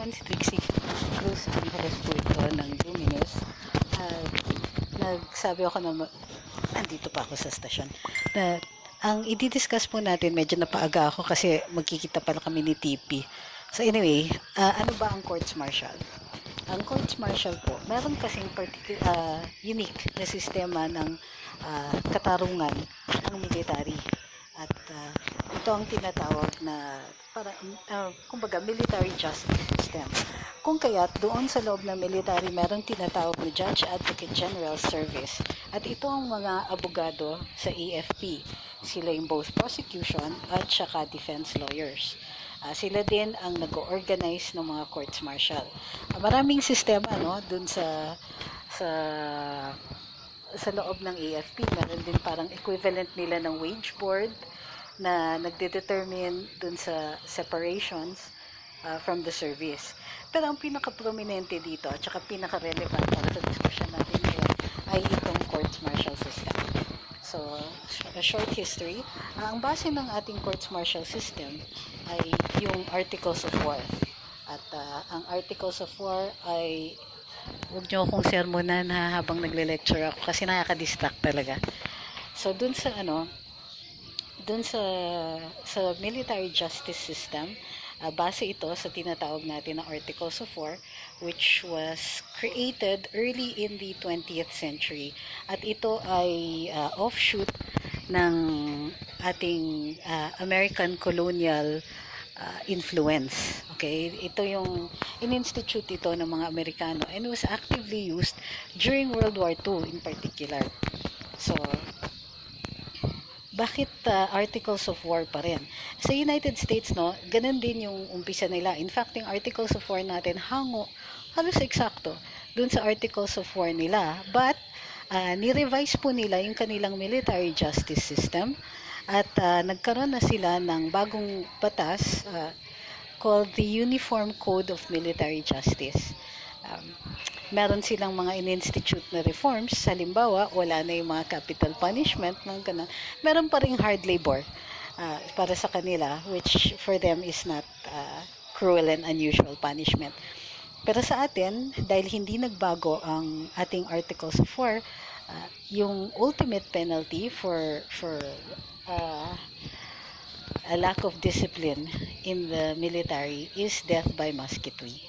naman si Trixie. Cruz-Angeles po ito ng Luminous. Nagsabi ako na andito pa ako sa stasyon. Na, ang i-discuss po natin, medyo napaaga ako kasi magkikita pala kami ni TP. So anyway, ano ba ang courts martial? Ang courts martial po, meron kasing unique na sistema ng katarungan ng military. At ito ang tinatawag na kumbaga military justice system. Kung kaya't doon sa loob ng military merong tinatawag na Judge Advocate General Service. At ito ang mga abogado sa AFP. Sila yung both prosecution at saka defense lawyers. Sila din ang nag-organize ng mga courts martial. Maraming sistema doon sa loob ng AFP. Meron din parang equivalent nila ng wage board na nagde-determine dun sa separations from the service. Pero ang pinaka-prominente dito at saka pinaka-relevant para sa discussion natin ngayon ay itong courts martial system. So, a short history. Ang base ng ating courts martial system ay yung Articles of War. At ang Articles of War ay huwag nyo akong sermonan habang nagle-lecture ako kasi nakaka-distract talaga. So, dun sa military justice system, base ito sa tinatawag natin na Articles of War, which was created early in the 20th century. At ito ay offshoot ng ating American colonial influence. Okay? Ito yung in-institute ito ng mga Amerikano and was actively used during World War II in particular. So, bakit Articles of War pa rin? Sa United States, ganun din yung umpisa nila. In fact, yung Articles of War natin, halos eksakto dun sa Articles of War nila. But, ni-revise po nila yung kanilang military justice system at nagkaroon na sila ng bagong batas called the Uniform Code of Military Justice. Meron silang mga in-institute na reforms. Halimbawa, wala na yung mga capital punishment, mga ganun. Meron pa ring hard labor para sa kanila, which for them is not cruel and unusual punishment. Pero sa atin, dahil hindi nagbago ang ating Articles of War, yung ultimate penalty for a lack of discipline in the military is death by musketry.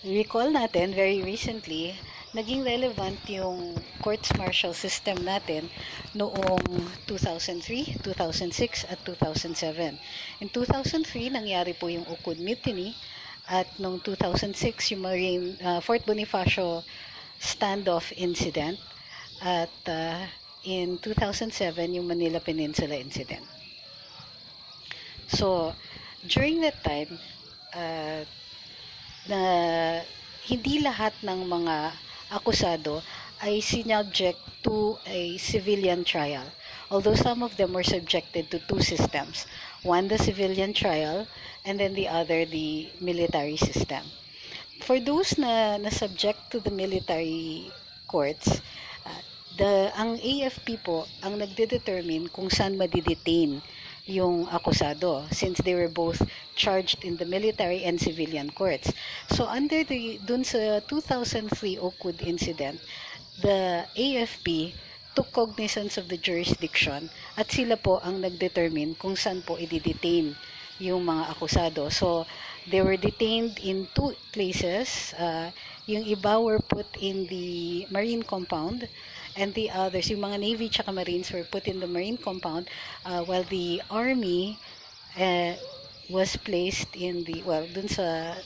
Recall natin, very recently, naging relevant yung courts martial system natin noong 2003, 2006, at 2007. In 2003, nangyari po yung Ukod Mutiny, at noong 2006, yung Fort Bonifacio standoff incident, at in 2007, yung Manila Peninsula incident. So, during that time, na hindi lahat ng mga akusado ay sinubject to a civilian trial. Although some of them were subjected to two systems. One, the civilian trial, and then the other, the military system. For those na subject to the military courts, ang AFP po ang nagde-determine kung saan madidetain yung akusado since they were both charged in the military and civilian courts. So dun sa 2003 Oakwood incident, the AFP took cognizance of the jurisdiction at sila po ang nagdetermine kung saan po i-detain yung mga akusado. So they were detained in two places. Yung iba were put in the marine compound, and the others, yung mga Navy tsaka Marines, were put in the marine compound, while the Army was placed in dun sa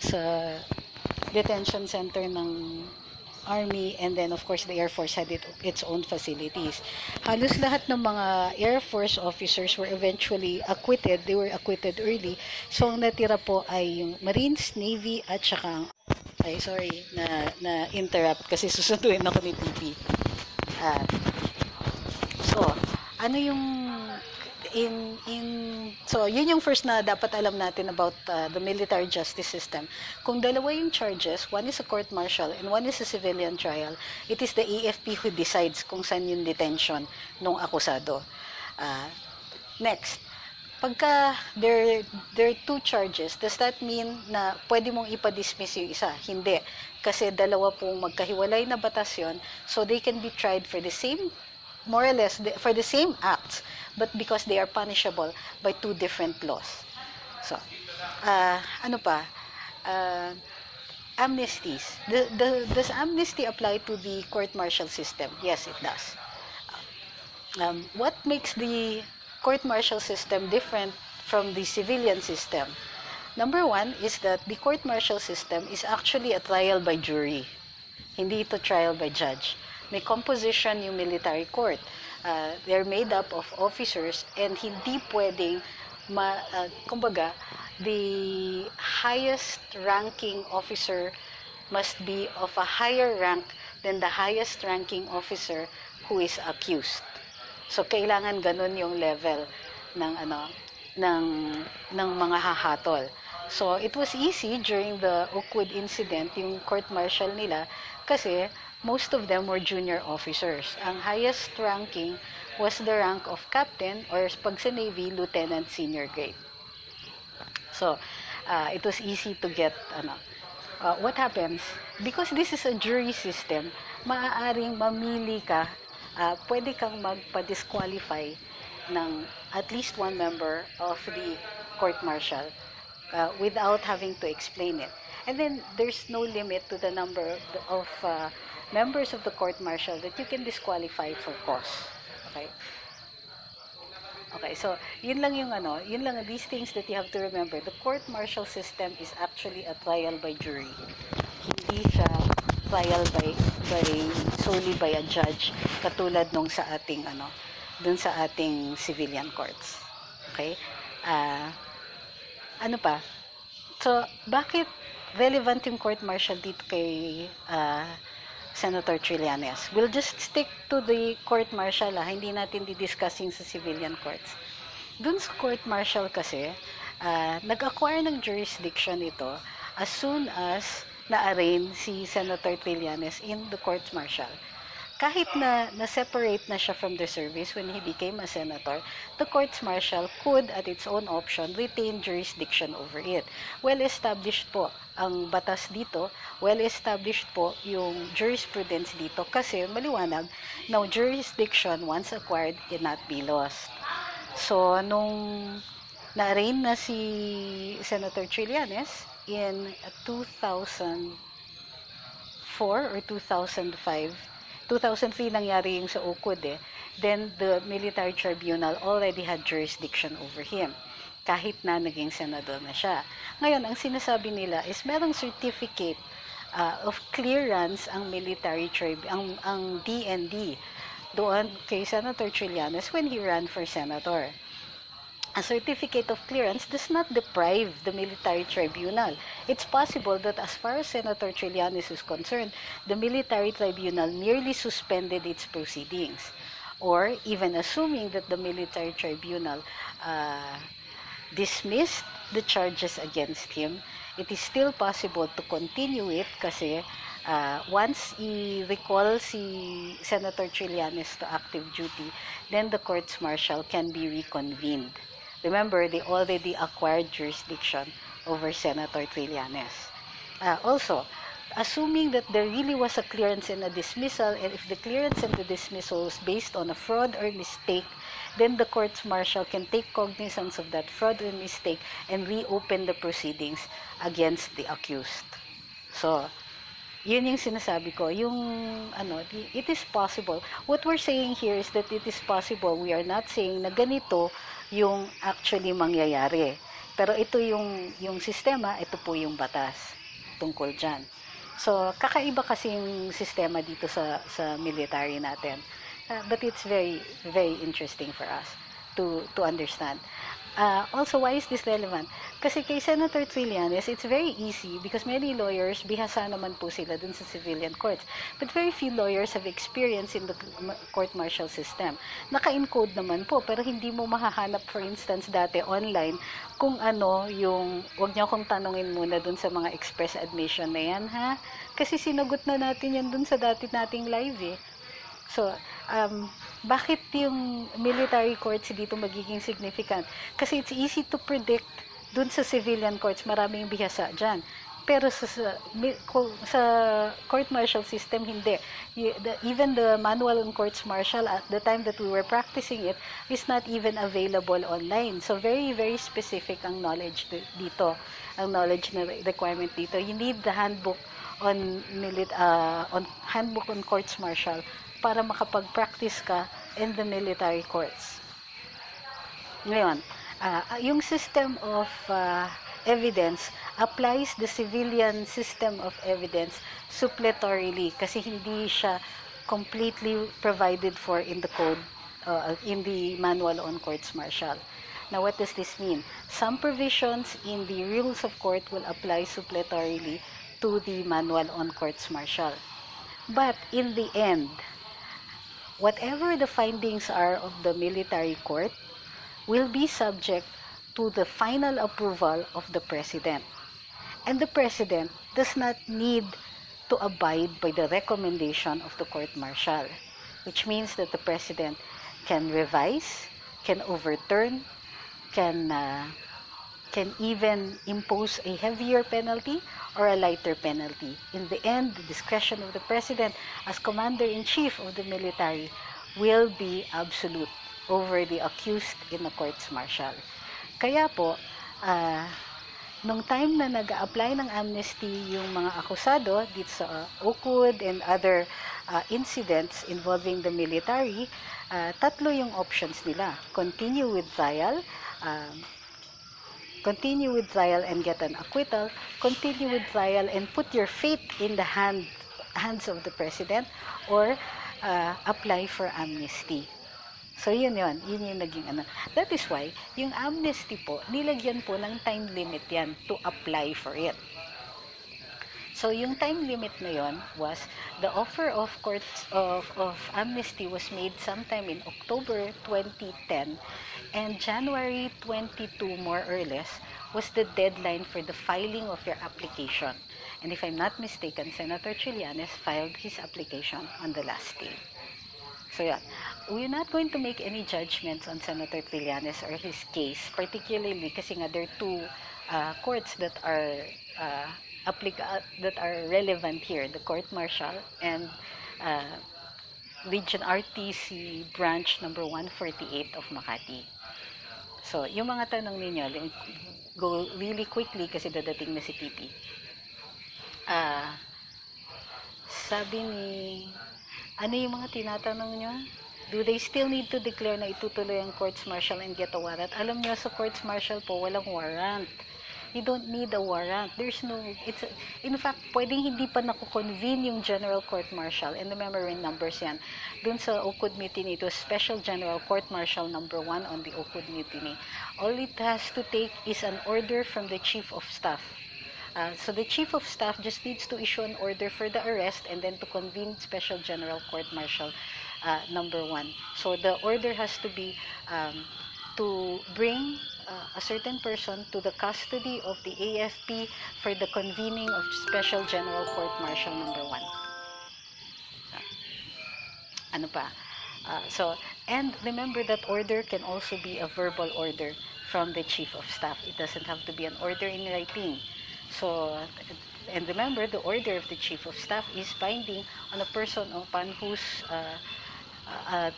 detention center ng Army, and then of course the Air Force had its own facilities. Halos lahat ng mga Air Force officers were eventually acquitted. They were acquitted early. So ang natira po ay yung Marines, Navy, at saka sorry na interrupt kasi susunduin ako ni TP. So, ano yung so, yun yung first na dapat alam natin about the military justice system. Kung dalawa yung charges, one is a court martial and one is a civilian trial, it is the AFP who decides kung saan yung detention ng akusado. Next, pagka there are two charges, does that mean na pwede mong ipa-dismiss yung isa? Hindi. Kasi dalawa pong magkahiwalay na batas yun, so they can be tried for the same, more or less, for the same acts, but because they are punishable by two different laws. So, ano pa? Amnesties. Does amnesty apply to the court-martial system? Yes, it does. What makes the court-martial system different from the civilian system? Number one is that the court-martial system is actually a trial by jury. Hindi ito trial by judge. May composition yung military court. They're made up of officers and hindi pwedeng, kumbaga, the highest ranking officer must be of a higher rank than the highest ranking officer who is accused. So, kailangan ganun yung level ng mga hahatol. So, it was easy during the Oakwood incident, yung court-martial nila, kasi most of them were junior officers. Ang highest ranking was the rank of captain or pag sa Navy, lieutenant senior grade. So, it was easy to get, what happens? Because this is a jury system, maaaring mamili ka, pwede kang magpa-disqualify ng at least one member of the court-martial without having to explain it. And then, there's no limit to the number of members of the court-martial that you can disqualify for cause. Okay? Okay, so, yun lang these things that you have to remember. The court-martial system is actually a trial by jury. Hindi siya trial by solely by a judge, katulad nung sa ating, dun sa ating civilian courts. Okay? Ano pa? So, bakit relevant yung court-martial dito kay Senator Trillanes? We'll just stick to the court-martial, hindi natin di-discussing sa civilian courts. Dun sa court-martial kasi, nag-acquire ng jurisdiction ito as soon as na-arraign si Senator Trillanes in the court-martial. Kahit na-separate na siya from the service when he became a senator, the court-martial could, at its own option, retain jurisdiction over it. Well-established po ang batas dito, well-established po yung jurisprudence dito kasi maliwanag na jurisdiction once acquired cannot be lost. So, nung na-arraign na si Senator Trillanes in 2004 or 2005, 2003 nangyari yung sa Oakwood then the military tribunal already had jurisdiction over him kahit na naging senador na siya. Ngayon, ang sinasabi nila is merong certificate of clearance ang military ang DND doon kay Senator Trillanes when he ran for senator. A certificate of clearance does not deprive the military tribunal. It's possible that as far as Senator Trillanes is concerned, the military tribunal merely suspended its proceedings. Or even assuming that the military tribunal dismissed the charges against him, it is still possible to continue it kasi once i-recall si Senator Trillanes to active duty, then the courts-martial can be reconvened. Remember, they already acquired jurisdiction over Senator Trillanes. Also, assuming that there really was a clearance and a dismissal, and if the clearance and the dismissal was based on a fraud or mistake, then the courts-martial can take cognizance of that fraud or mistake and reopen the proceedings against the accused. So, yun yung sinasabi ko, it is possible. What we're saying here is that it is possible. We are not saying na ganito yung actually mangyayari. Pero ito yung sistema, ito po yung batas tungkol dyan. So, kakaiba kasi yung sistema dito sa military natin. But it's very, very interesting for us to understand. Also, why is this relevant? Kasi kay Senator Trillanes, it's very easy because many lawyers, bihasa naman po sila dun sa civilian courts. But very few lawyers have experience in the court-martial system. Naka-encode naman po, pero hindi mo mahahanap, for instance, dati online, kung ano yung, wag niyo akong tanungin muna dun sa mga express admission na yan, ha? Kasi sinagot na natin yan dun sa dati nating live, So, bakit yung military courts dito magiging significant? Kasi it's easy to predict dun sa civilian courts, maraming bihasa dyan. Pero sa court martial system, hindi. Even the manual on courts martial, at the time that we were practicing it, is not even available online. So, very, very specific ang knowledge dito. Ang knowledge na requirement dito. You need the handbook on handbook on courts martial para makapag-practice ka in the military courts. Ngayon, yung system of evidence applies the civilian system of evidence suppletorily kasi hindi siya completely provided for in the code, in the manual on courts martial. Now, what does this mean? Some provisions in the rules of court will apply suppletorily to the manual on courts martial. But in the end, whatever the findings are of the military court will be subject to the final approval of the president. And the president does not need to abide by the recommendation of the court martial, which means that the president can revise, can overturn, can even impose a heavier penalty or a lighter penalty. In the end, the discretion of the president as commander-in-chief of the military will be absolute over the accused in the courts martial. Kaya po, nung time na nag-a-apply ng amnesty yung mga akusado dito sa Ukod and other incidents involving the military, tatlo yung options nila. Continue with trial and get an acquittal, continue with trial and put your fate in the hands of the president, or apply for amnesty. So, yun yung naging ano. That is why, yung amnesty po, nilagyan po ng time limit yan to apply for it. So, yung time limit na yon was, the offer of amnesty was made sometime in October 2010, and January 22, more or less, was the deadline for the filing of your application. And if I'm not mistaken, Senator Trillanes filed his application on the last day. So, yeah. We're not going to make any judgments on Senator Trillanes or his case, particularly kasi nga there are two courts that are relevant here, the court martial and Region RTC branch number 148 of Makati. So, yung mga tanong ninyo, go really quickly kasi dadating na si Pipi. Sabi ni, ano yung mga tinatanong nyo? Do they still need to declare na itutuloy ang courts martial and get a warrant? Alam nyo, sa courts martial po, walang warrant. You don't need a warrant. In fact, pwedeng hindi pa nakukonvene yung General Court Martial. And remember yung numbers yan. Dun sa Ukod Mutiny, ito Special General Court Martial number 1 on the Ukod Mutiny. All it has to take is an order from the Chief of Staff. So the Chief of Staff just needs to issue an order for the arrest and then to convene Special General Court Martial number 1. So the order has to be to bring a certain person to the custody of the AFP for the convening of Special General Court Martial number 1. Ano pa? And remember that order can also be a verbal order from the Chief of Staff. It doesn't have to be an order in writing. So, and remember, the order of the Chief of Staff is binding on a person upon whose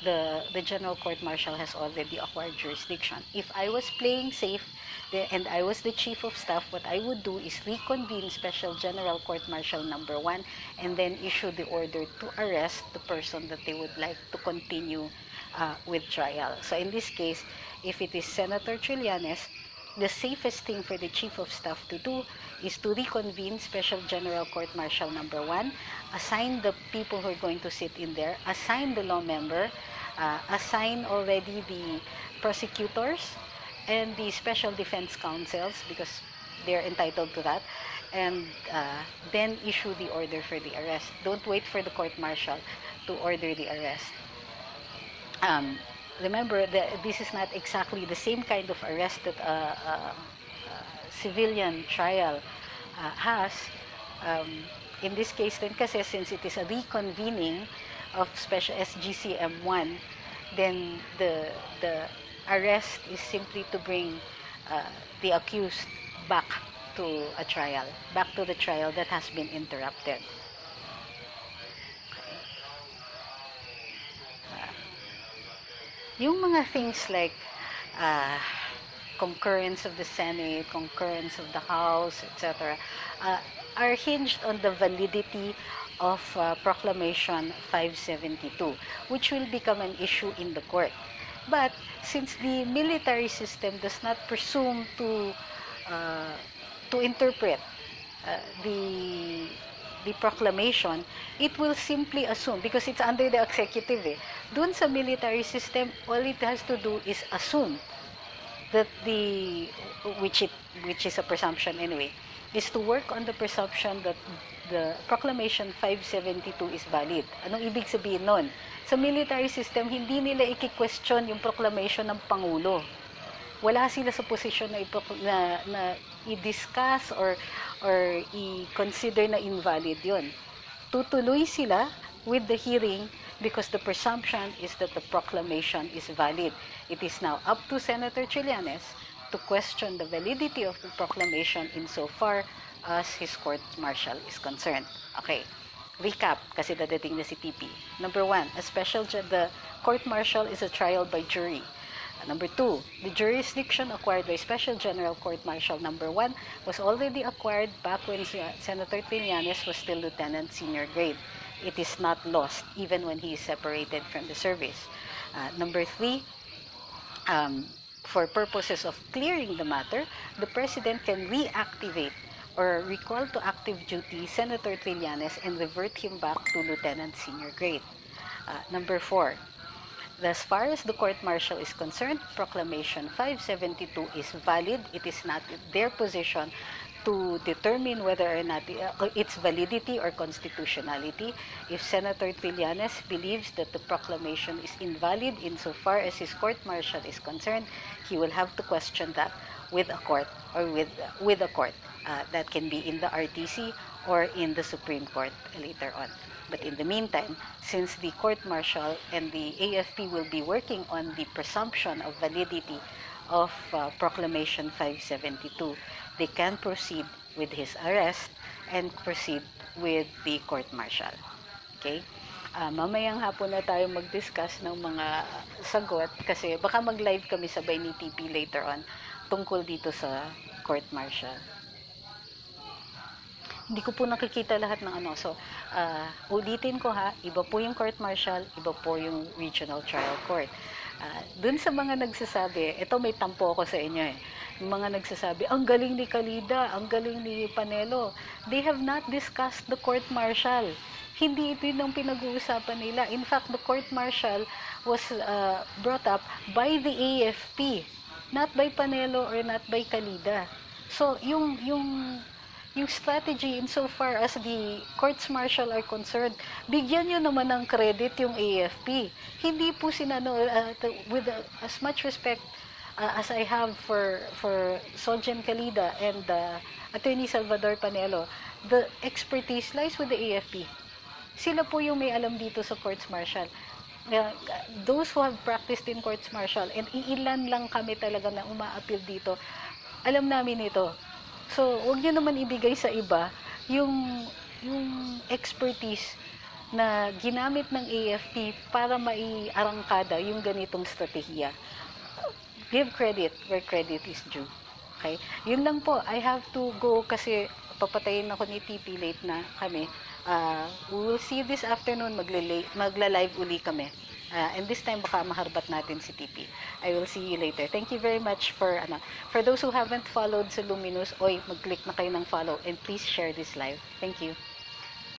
the General Court Martial has already acquired jurisdiction. If I was playing safe and I was the Chief of Staff, what I would do is reconvene Special General Court Martial number 1 and then issue the order to arrest the person that they would like to continue with trial. So in this case, if it is Senator Trillanes, the safest thing for the Chief of Staff to do is to reconvene Special General Court Martial number 1, assign the people who are going to sit in there, assign the law member, assign already the prosecutors and the special defense counsels because they're entitled to that, and then issue the order for the arrest. Don't wait for the court martial to order the arrest. Remember that this is not exactly the same kind of arrest that civilian trial has. In this case then kasi since it is a reconvening of special SGCM1, then the arrest is simply to bring the accused back to a trial, back to the trial that has been interrupted. Yung mga things like uh, concurrence of the Senate, concurrence of the House, etc., are hinged on the validity of Proclamation 572, which will become an issue in the court. But since the military system does not presume to interpret the proclamation, it will simply assume, because it's under the executive, dun sa military system, all it has to do is assume that which is a presumption anyway, is to work on the presumption that the Proclamation 572 is valid. Anong ibig sabihin nun? Sa military system, hindi nila i-question yung proclamation ng Pangulo. Wala sila sa posisyon na i-discuss or i-consider na invalid yon. Tutuloy sila with the hearing because the presumption is that the proclamation is valid. It is now up to Senator Trillanes to question the validity of the proclamation insofar as his court-martial is concerned. Okay, recap kasi dadating na si TP. Number 1, the court-martial is a trial by jury. Number 2, the jurisdiction acquired by Special General Court-Martial Number 1 was already acquired back when Senator Trillanes was still Lieutenant Senior Grade. It is not lost even when he is separated from the service. Number 3, for purposes of clearing the matter, the President can reactivate or recall to active duty Senator Trillanes and revert him back to Lieutenant Senior Grade. Number 4, as far as the court-martial is concerned, Proclamation 572 is valid. It is not their position to determine whether or not its validity or constitutionality. If Senator Trillanes believes that the proclamation is invalid insofar as his court-martial is concerned, he will have to question that with a court or with a court. That can be in the RTC or in the Supreme Court later on. But in the meantime, since the court-martial and the AFP will be working on the presumption of validity of Proclamation 572, they can proceed with his arrest and proceed with the court-martial. Okay? Mamayang hapon na tayo mag-discuss ng mga sagot kasi baka mag-live kami sabay ni TP later on tungkol dito sa court-martial. Hindi ko po nakikita lahat ng ano. So, ulitin ko ha, iba po yung court-martial, iba po yung regional trial court. Dun sa mga nagsasabi, ito may tampo ako sa inyo yung mga nagsasabi, ang galing ni Calida, ang galing ni Panelo. They have not discussed the court-martial. Hindi ito yung pinag-uusapan nila. In fact, the court-martial was brought up by the AFP, not by Panelo or not by Calida. So, yung strategy insofar as the courts-martial are concerned, bigyan nyo naman ng credit yung AFP. Hindi po with as much respect as I have for Sojem Calida and Attorney Salvador Panelo, the expertise lies with the AFP. Sila po yung may alam dito sa courts-martial. Those who have practiced in courts-martial, and iilan lang kami talaga na uma-appeal dito, alam namin ito. So, huwag nyo naman ibigay sa iba yung expertise na ginamit ng AFP para maiarangkada yung ganitong strategiya. Give credit where credit is due. Okay? Yun lang po. I have to go kasi papatayin ako ni TP, late na kami. We will see this afternoon. Magla-live uli kami. And this time baka maharbat natin si TP. I will see you later. Thank you very much for those who haven't followed sa Luminous, mag-click na kayo ng follow and please share this live. Thank you.